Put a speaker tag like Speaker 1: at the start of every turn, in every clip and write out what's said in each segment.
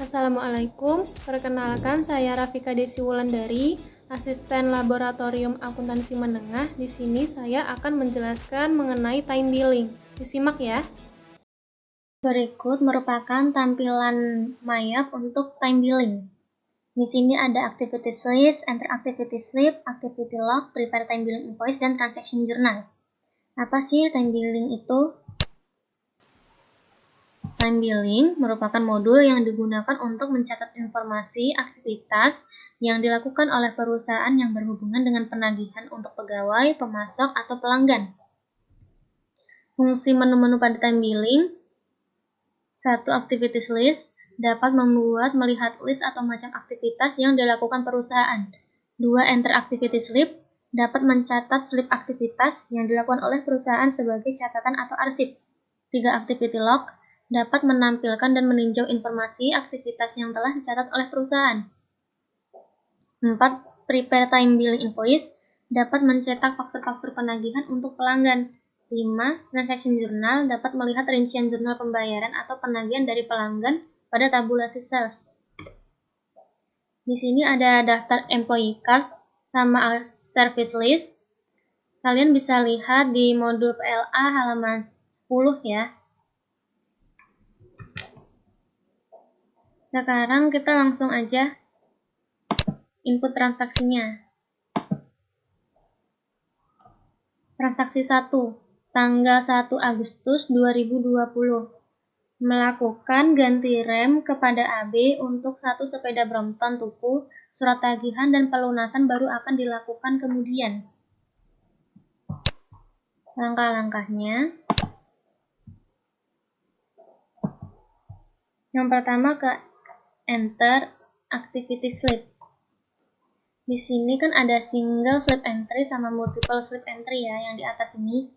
Speaker 1: Assalamualaikum, perkenalkan saya Rafika Desi Wulandari, Asisten Laboratorium Akuntansi Menengah. Di sini saya akan menjelaskan mengenai time billing. Disimak ya. Berikut merupakan tampilan MyApp untuk time billing. Di sini ada activities list, enter activity slip, activity log, prepare time billing invoice, dan transaction journal. Apa sih time billing itu? Time billing merupakan modul yang digunakan untuk mencatat informasi aktivitas yang dilakukan oleh perusahaan yang berhubungan dengan penagihan untuk pegawai, pemasok, atau pelanggan. Fungsi menu-menu pada time billing: 1. Activities list dapat membuat melihat list atau macam aktivitas yang dilakukan perusahaan. 2. Enter activity slip dapat mencatat slip aktivitas yang dilakukan oleh perusahaan sebagai catatan atau arsip. 3. Activity log dapat menampilkan dan meninjau informasi aktivitas yang telah dicatat oleh perusahaan. 4. Prepare time billing invoice dapat mencetak faktur-faktur penagihan untuk pelanggan. 5. Transaction journal dapat melihat rincian jurnal pembayaran atau penagihan dari pelanggan pada tabulasi sales. Di sini ada daftar employee card sama service list. Kalian bisa lihat di modul PLA halaman 10 ya. Sekarang kita langsung aja input transaksinya. Transaksi 1, tanggal 1 Agustus 2020. Melakukan ganti rem kepada AB untuk 1 sepeda Brompton tuku, surat tagihan dan pelunasan baru akan dilakukan kemudian. Langkah-langkahnya. Yang pertama ke enter activity slip. Di sini kan ada single slip entry sama multiple slip entry ya yang di atas ini.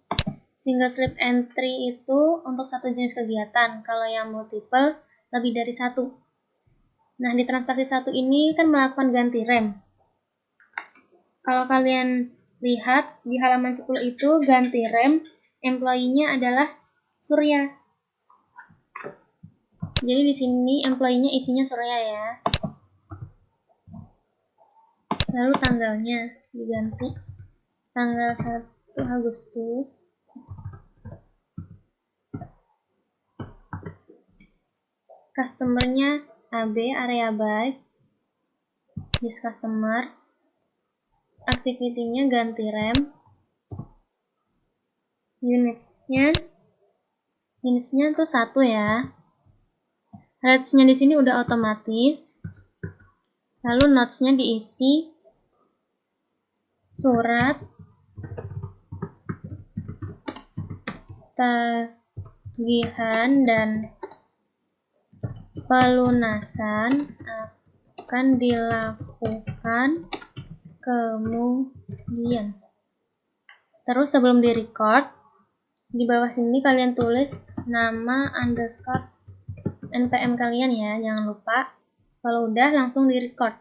Speaker 1: Single slip entry itu untuk satu jenis kegiatan, kalau yang multiple lebih dari satu. Nah, di transaksi 1 ini kan melakukan ganti rem. Kalau kalian lihat di halaman 10 itu ganti rem, employee-nya adalah Surya. Jadi di sini employee-nya isinya Surya ya. Lalu tanggalnya diganti tanggal 1 Agustus. Customer-nya AB, area buy, use customer. Activity-nya ganti rem. Units-nya tuh 1 ya. Rates-nya di sini udah otomatis. Lalu notes-nya diisi surat tagihan dan pelunasan akan dilakukan kemudian. Terus sebelum di-record, di bawah sini kalian tulis nama underscore NPM kalian ya, jangan lupa. Kalau udah langsung di-record.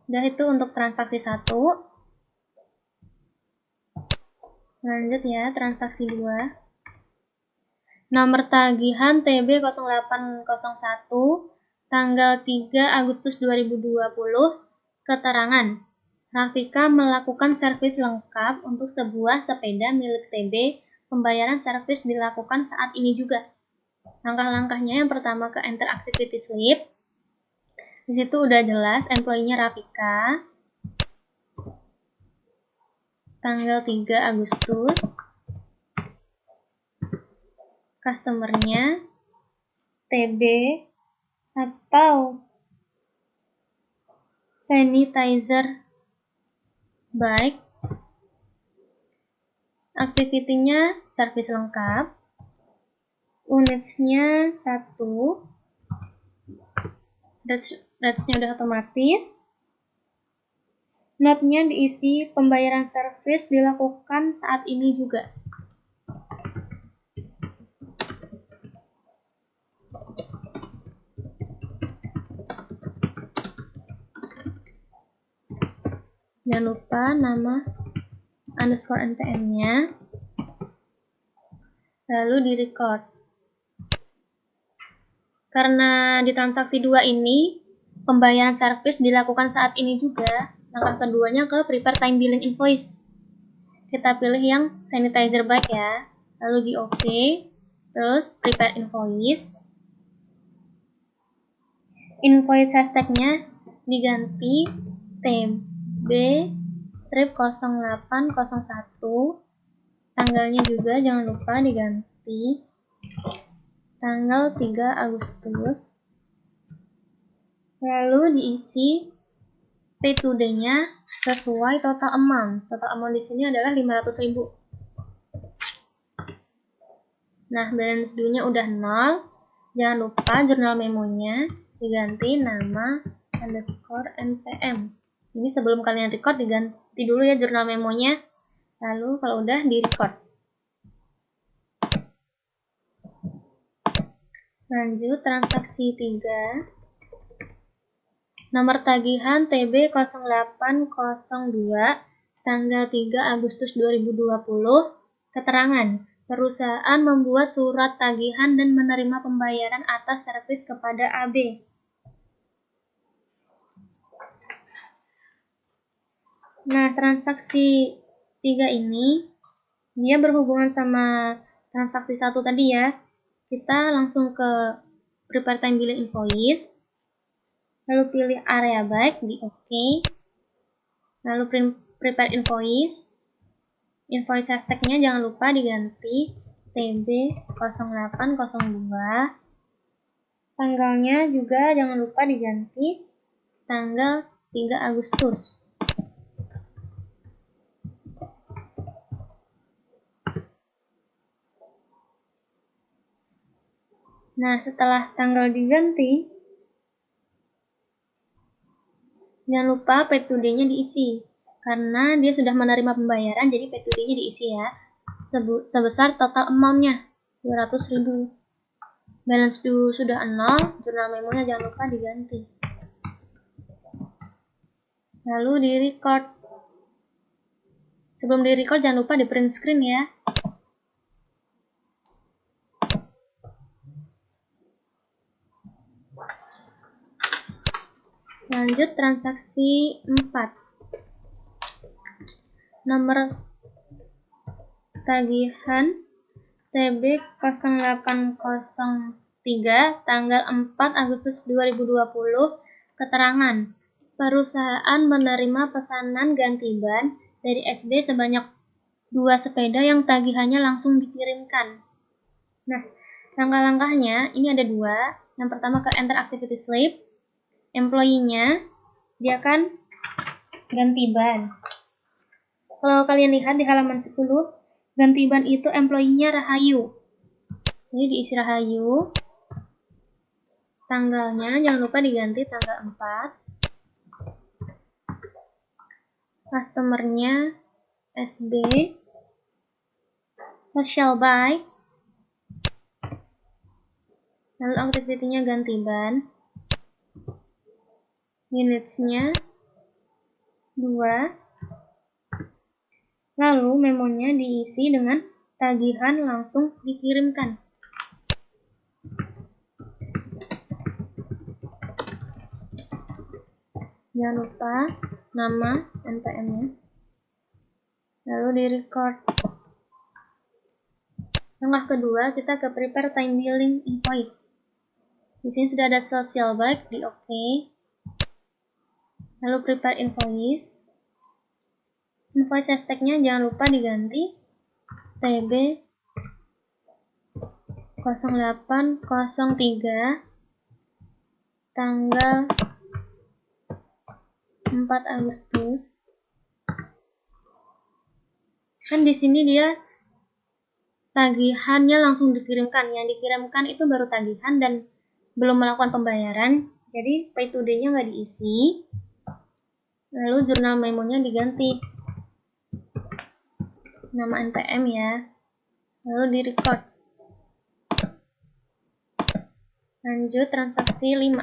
Speaker 1: Udah itu untuk transaksi 1. Lanjut ya, transaksi 2. Nomor tagihan TB 0801 tanggal 3 Agustus 2020. Keterangan: Rafika melakukan servis lengkap untuk sebuah sepeda milik TB. Pembayaran servis dilakukan saat ini juga. Langkah-langkahnya yang pertama ke enter activity slip. Di situ udah jelas employee-nya Rafika. Tanggal 3 Agustus. Customer-nya TB atau sanitizer bike. Activity-nya servis lengkap. Units-nya 1. Rates-nya udah otomatis. Note-nya diisi pembayaran servis dilakukan saat ini juga. Jangan lupa nama underscore NPM-nya. Lalu di-record. Karena di transaksi 2 ini, pembayaran servis dilakukan saat ini juga, langkah keduanya ke prepare time billing invoice. Kita pilih yang sanitizer bag ya, lalu di OK, terus prepare invoice. Invoice hashtagnya diganti TB strip 0801, tanggalnya juga jangan lupa diganti tanggal 3 Agustus, lalu diisi pay today-nya sesuai total amount. Total amount di sini adalah 500.000. Nah, balance due-nya udah 0. Jangan lupa jurnal memonya diganti nama _npm. Ini sebelum kalian record diganti dulu ya jurnal memonya. Lalu kalau udah di record. Lanjut transaksi 3. Nomor tagihan TB 0802 tanggal 3 Agustus 2020. Keterangan, perusahaan membuat surat tagihan dan menerima pembayaran atas servis kepada AB. Nah, transaksi 3 ini dia berhubungan sama transaksi 1 tadi ya. Kita langsung ke prepare time billing invoice. Lalu pilih area baik di OK. Lalu prepare invoice. Invoice hashtagnya jangan lupa diganti TB 0802. Tanggalnya juga jangan lupa diganti tanggal 3 Agustus. Nah, setelah tanggal diganti, jangan lupa pay today-nya diisi. Karena dia sudah menerima pembayaran, jadi pay today-nya diisi ya. Sebesar total amount-nya 200.000. Balance due sudah 0, jurnal memonya jangan lupa diganti. Lalu di record. Sebelum di record jangan lupa di print screen ya. Lanjut transaksi 4. Nomor tagihan TB 0803 tanggal 4 Agustus 2020. Keterangan, perusahaan menerima pesanan ganti ban dari SB sebanyak 2 sepeda yang tagihannya langsung dikirimkan. Nah, langkah-langkahnya ini ada 2. Yang pertama ke enter activity slip. Employee-nya dia kan ganti ban. Kalau kalian lihat di halaman 10, ganti ban itu employee-nya Rahayu. Jadi diisi Rahayu. Tanggalnya jangan lupa diganti tanggal 4. Customer-nya SB. Social buy. Lalu activity-nya ganti ban. Units-nya 2. Lalu memonya diisi dengan tagihan langsung dikirimkan. Jangan lupa nama npm-nya. Lalu di record. Langkah kedua kita ke prepare time billing invoice. Di sini sudah ada social bike di OK. Lalu prepare invoice. Invoice hashtagnya jangan lupa diganti TB 0803 tanggal 4 Agustus. Kan di sini dia tagihannya langsung dikirimkan. Yang dikirimkan itu baru tagihan dan belum melakukan pembayaran. Jadi pay today-nya nggak diisi. Lalu jurnal memonya diganti nama npm ya. Lalu di record. Lanjut transaksi 5.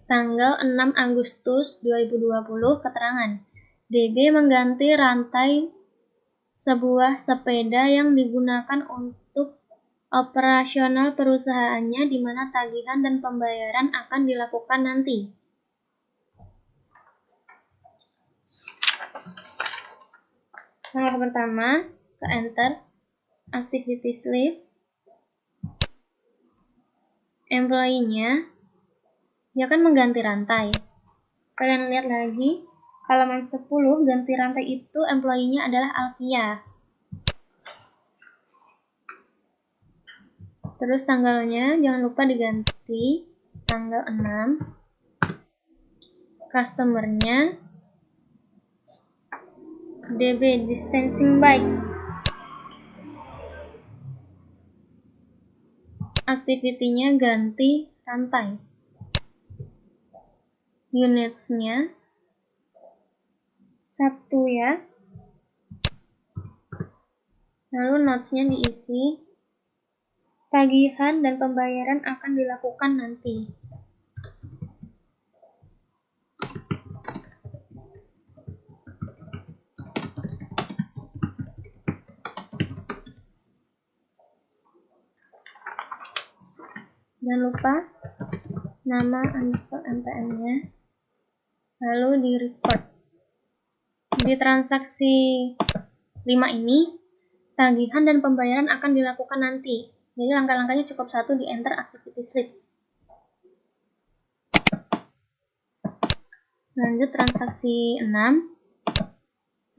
Speaker 1: Tanggal 6 Agustus 2020. Keterangan, DB mengganti rantai sebuah sepeda yang digunakan untuk operasional perusahaannya di mana tagihan dan pembayaran akan dilakukan nanti. Langkah pertama, ke enter, activity slip, employee-nya, dia akan mengganti rantai. Kalian lihat lagi, halaman 10 ganti rantai itu employee-nya adalah Alvia. Terus tanggalnya jangan lupa diganti tanggal 6. Customer-nya DB distancing bike. Activity-nya ganti rantai. Units-nya 1 ya. Lalu notes-nya diisi. Tagihan dan pembayaran akan dilakukan nanti. Jangan lupa nama underscore NPM-nya. Lalu di record. Di transaksi 5 ini, tagihan dan pembayaran akan dilakukan nanti. Jadi langkah-langkahnya cukup 1 di enter activity slip. Lanjut transaksi 6.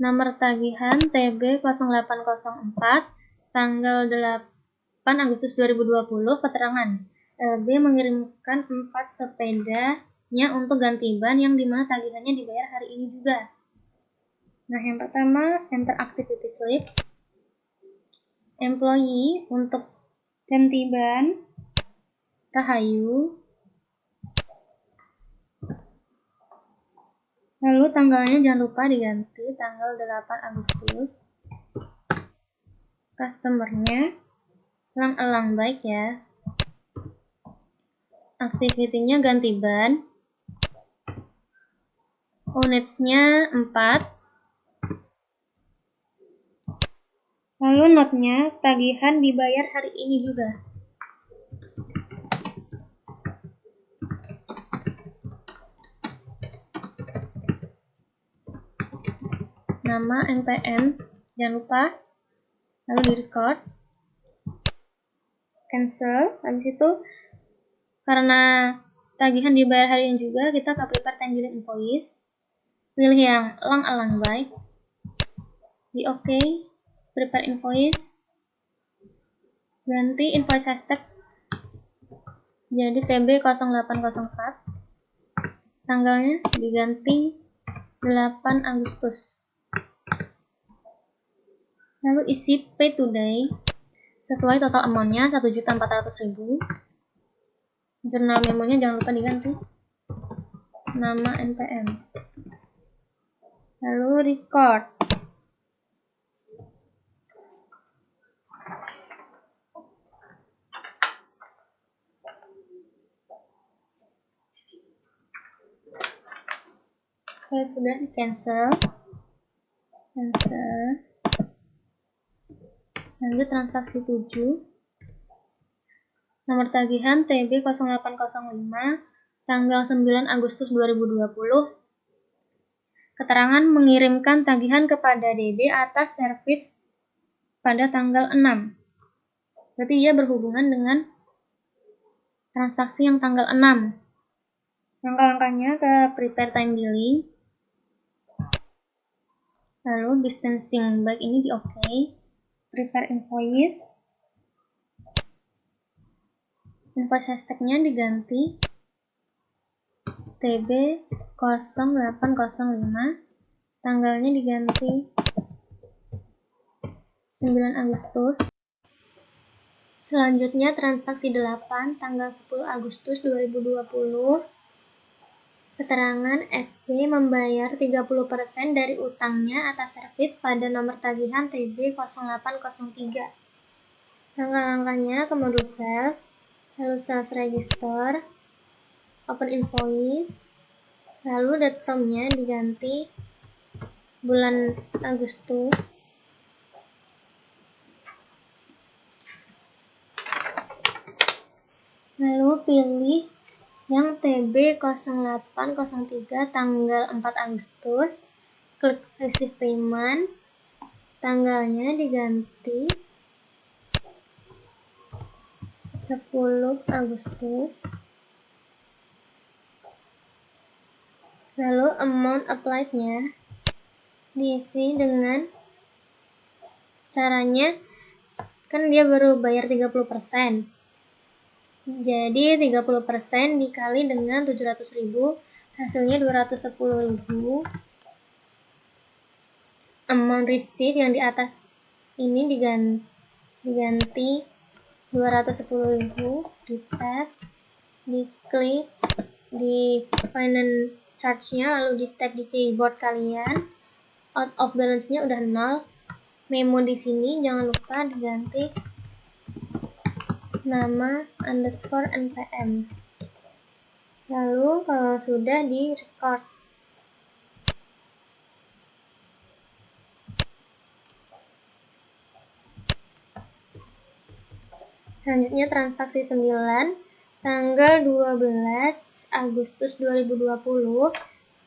Speaker 1: Nomor tagihan TB0804 tanggal 8 Agustus 2020. Keterangan LB mengirimkan 4 sepedanya untuk ganti ban yang dimana tagihannya dibayar hari ini juga. Nah, yang pertama enter activity slip. Employee untuk ganti ban Rahayu. Lalu tanggalnya jangan lupa diganti tanggal 8 Agustus. Customer-nya elang-elang baik ya. Activity-nya ganti ban. Units-nya 4. Lalu note-nya tagihan dibayar hari ini juga. Nama NPM jangan lupa. Lalu di record, cancel. Habis itu karena tagihan dibayar hari ini juga, kita ke prepare time delete invoice. Pilih yang elang-elang baik. Di OK, prepare invoice. Ganti invoice hashtag jadi TB0804. Tanggalnya diganti 8 Agustus. Lalu isi pay today sesuai total amount-nya 1.400.000. Jurnal memonya jangan lupa diganti. Nama NPM. Lalu record. Kalau sudah di cancel. Lanjut transaksi 7. Nomor tagihan TB0805 tanggal 9 Agustus 2020. Keterangan mengirimkan tagihan kepada DB atas servis pada tanggal 6. Berarti dia berhubungan dengan transaksi yang tanggal 6. Langkah-langkahnya ke prepare time billing. Lalu distancing bike ini di OK. Prepare invoice. Invoice hashtagnya diganti TB0805. Tanggalnya diganti 9 Agustus. Selanjutnya transaksi 8 tanggal 10 Agustus 2020. Keterangan SB membayar 30% dari utangnya atas servis pada nomor tagihan TB0803. Langkah-langkahnya ke modus sales, lalu sales register, open invoice, lalu date from-nya diganti bulan Agustus. Lalu pilih yang TB0803 tanggal 4 Agustus. Klik receive payment. Tanggalnya diganti 10 Agustus. Lalu amount applied-nya diisi dengan caranya, kan dia baru bayar 30%. Jadi 30% dikali dengan 700.000, hasilnya 210.000. Amount receive yang di atas ini diganti 210.000, di tab, diklik di finance charge-nya, lalu di tab di keyboard kalian. Out of balance-nya udah 0. Memo di sini jangan lupa diganti nama _npm. Lalu kalau sudah di record. Selanjutnya transaksi 9 tanggal 12 Agustus 2020.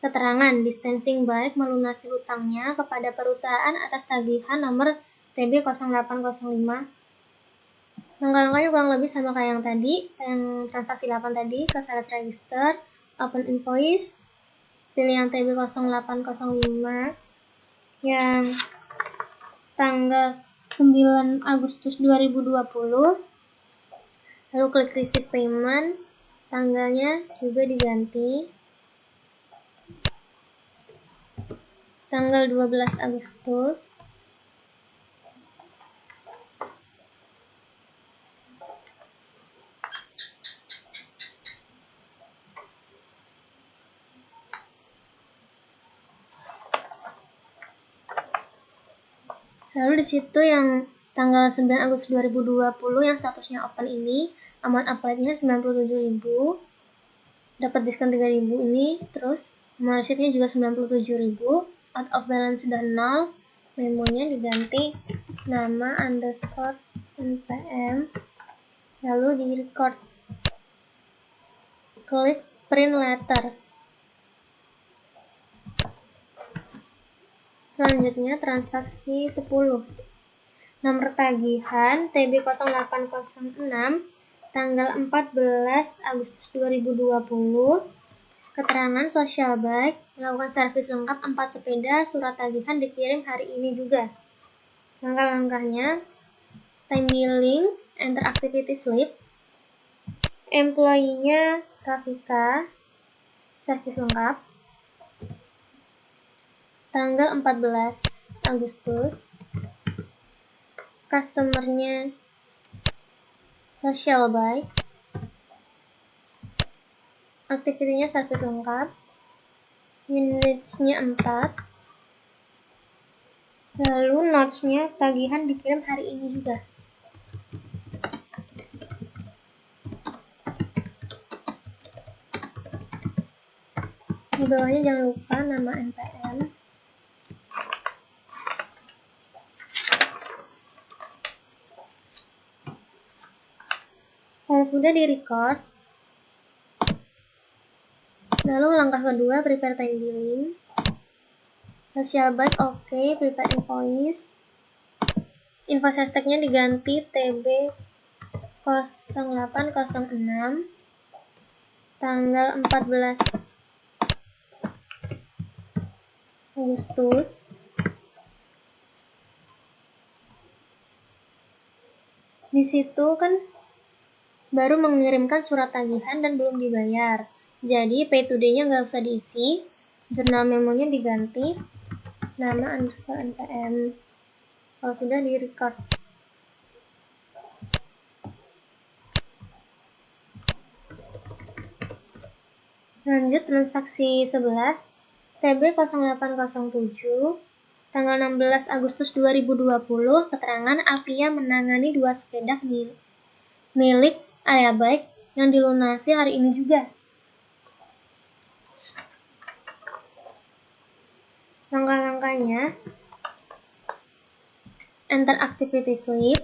Speaker 1: Keterangan distancing baik melunasi hutangnya kepada perusahaan atas tagihan nomor TB0805. Langkah-langkahnya kurang lebih sama kayak yang tadi, yang transaksi 8 tadi. Ke sales register, open invoice, pilih yang TB0805 yang tanggal 9 Agustus 2020. Lalu klik receive payment, tanggalnya juga diganti tanggal 12 Agustus. Lalu di situ yang tanggal 9 Agustus 2020 yang statusnya open ini, amount applied-nya 97.000, dapat diskon 3.000 ini, terus amount receive-nya juga 97.000, out of balance sudah 0, memonya diganti nama _npm, lalu di record. Klik print letter. Selanjutnya transaksi 10. Nomor tagihan TB0806 tanggal 14 Agustus 2020. Keterangan social bike melakukan servis lengkap 4 sepeda, surat tagihan dikirim hari ini juga. Langkah-langkahnya, time billing, enter activity slip, employee-nya Rafika, servis lengkap, tanggal 14 Agustus, customer-nya social bike, activity-nya servis lengkap, units-nya 4, lalu notes-nya tagihan dikirim hari ini juga. Di bawahnya jangan lupa nama npm. Kalau sudah di record, lalu langkah kedua prepare time billing, social bike oke, prepare invoice, invoice hashtag-nya diganti TB0806 tanggal 14 Agustus. Di situ kan baru mengirimkan surat tagihan dan belum dibayar. Jadi pay today-nya nggak usah diisi. Jurnal memonya diganti nama _npm. Kalau sudah di record. Lanjut transaksi 11 TB0807 tanggal 16 Agustus 2020. Keterangan Alfia menangani 2 sepeda milik area bike yang dilunasi hari ini juga. Langkah-langkahnya, enter activity slip,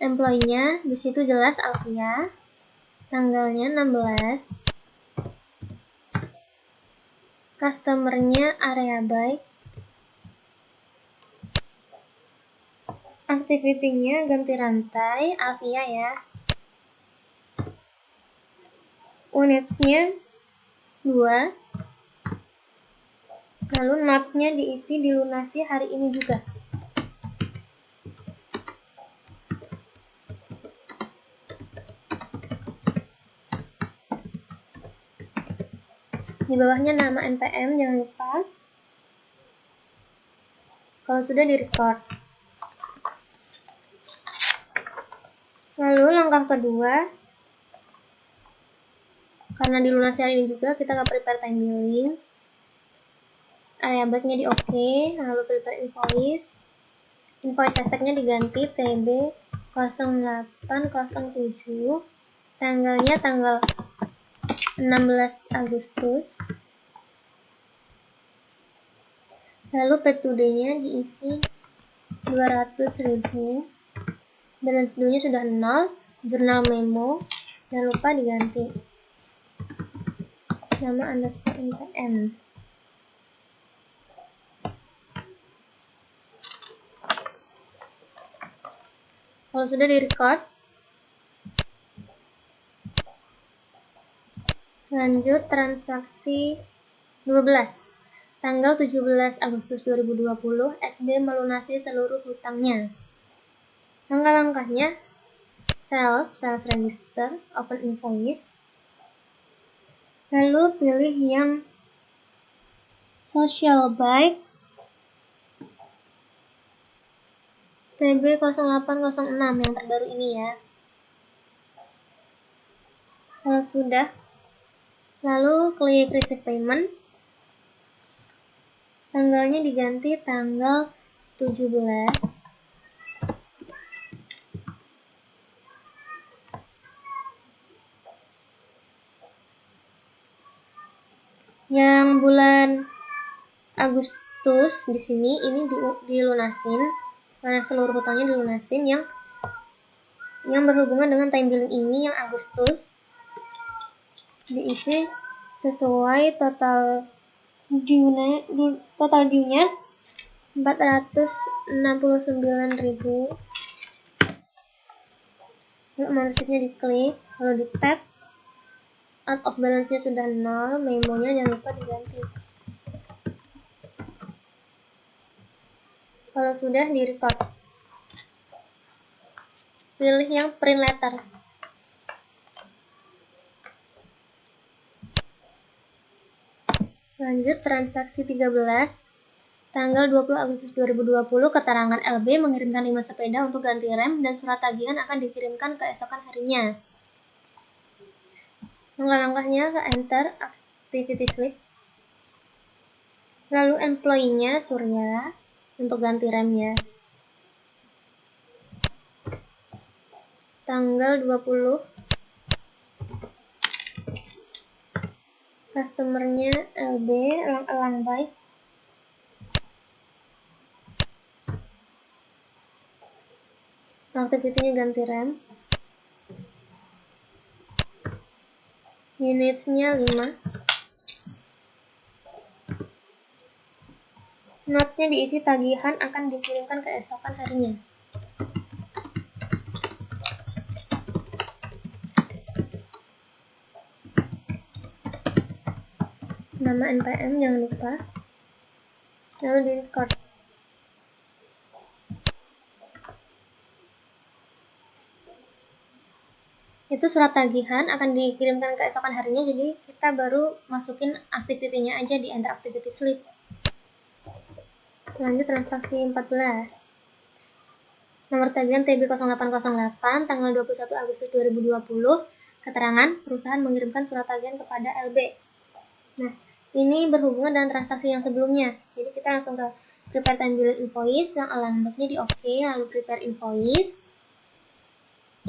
Speaker 1: employee-nya di situ jelas Alfia, tanggalnya 16, customernya area buy, activity-nya ganti rantai, Avia ya, units-nya 2, lalu notes-nya diisi dilunasi hari ini juga. Di bawahnya nama NPM, jangan lupa. Kalau sudah di record. Lalu langkah kedua, karena dilunasi hari ini juga, kita akan prepare time billing. Area backnya di OK, lalu prepare invoice. Invoice hashtagnya diganti TB 0807. Tanggalnya tanggal 16 Agustus. Lalu P2D-nya diisi 200.000. Balance due-nya sudah 0. Jurnal memo, jangan lupa diganti. Nama underscore NPM. Kalau sudah di record, lanjut transaksi 12. Tanggal 17 Agustus 2020, SB melunasi seluruh hutangnya. Langkah-langkahnya, sales register, open invoice, lalu pilih yang social buy, TB 0806 yang terbaru ini ya. Kalau sudah, lalu klik receive payment, tanggalnya diganti tanggal 17. Yang bulan Agustus di sini ini dilunasin, karena seluruh hutangnya dilunasin. Yang berhubungan dengan time billing ini yang Agustus diisi sesuai total due-nya 469.000. Lalu amount receipt-nya diklik, lalu di tab, out of balance-nya sudah 0, memonya jangan lupa diganti. Kalau sudah di record, pilih yang print letter. Lanjut transaksi 13. Tanggal 20 Agustus 2020, keterangan LB mengirimkan 5 sepeda untuk ganti rem dan surat tagihan akan dikirimkan keesokan harinya. Langkah-langkahnya ke enter activity slip. Lalu employee-nya Surya untuk ganti remnya. Tanggal 20. Customernya LB, elang baik. Activity-nya ganti rem. Units-nya 5. Notes-nya diisi tagihan akan dikirimkan keesokan harinya. Nama NPM jangan lupa. Lalu di record. Itu surat tagihan akan dikirimkan keesokan harinya, jadi kita baru masukin activity-nya aja di enter activity slip. Lanjut transaksi 14. Nomor tagihan TB 0808 tanggal 21 Agustus 2020. Keterangan perusahaan mengirimkan surat tagihan kepada LB. Nah, ini berhubungan dengan transaksi yang sebelumnya. Jadi kita langsung ke prepare time billing invoice, yang alamatnya di OK, lalu prepare invoice.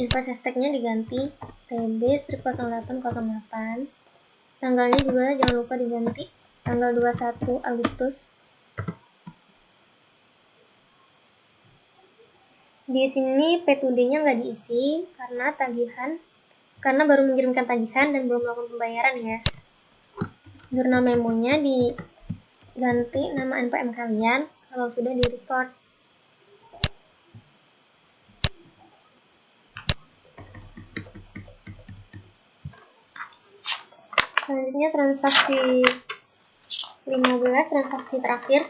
Speaker 1: Invoice hashtagnya diganti TB strip 0808. Tanggalnya juga jangan lupa diganti tanggal 21 Agustus. Di sini P2D-nya nggak diisi karena tagihan karena baru mengirimkan tagihan dan belum melakukan pembayaran ya. Jurnal memonya diganti nama NPM kalian kalau sudah di record. Selanjutnya transaksi 15, transaksi terakhir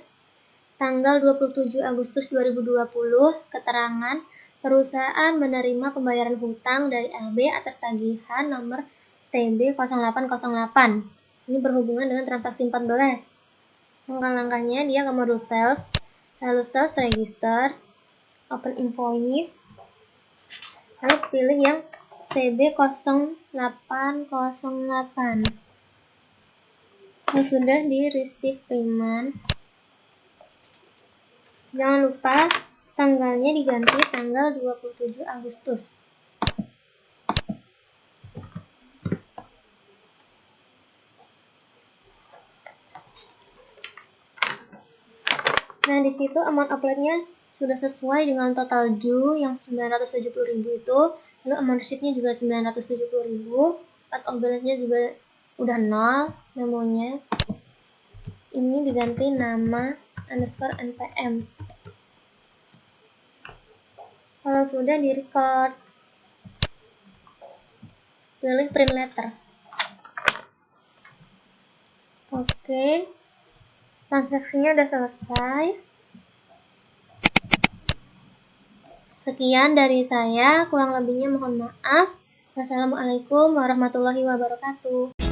Speaker 1: tanggal 27 Agustus 2020, keterangan perusahaan menerima pembayaran hutang dari LB atas tagihan nomor TB 0808. Ini berhubungan dengan transaksi 14. Langkah-langkahnya dia ke modul sales, lalu sales register, open invoice, lalu pilih yang TB 0808. Kalau sudah di receive payment, jangan lupa tanggalnya diganti tanggal 27 Agustus. Nah, di situ amount uploadnya sudah sesuai dengan total due yang 970.000 itu, lalu amount receipt-nya juga 970.000, part of balance-nya juga udah 0 memonya. Ini diganti nama underscore NPM. Kalau sudah di record, pilih print letter. Oke, transaksinya udah selesai. Sekian dari saya, kurang lebihnya mohon maaf. Wassalamualaikum warahmatullahi wabarakatuh.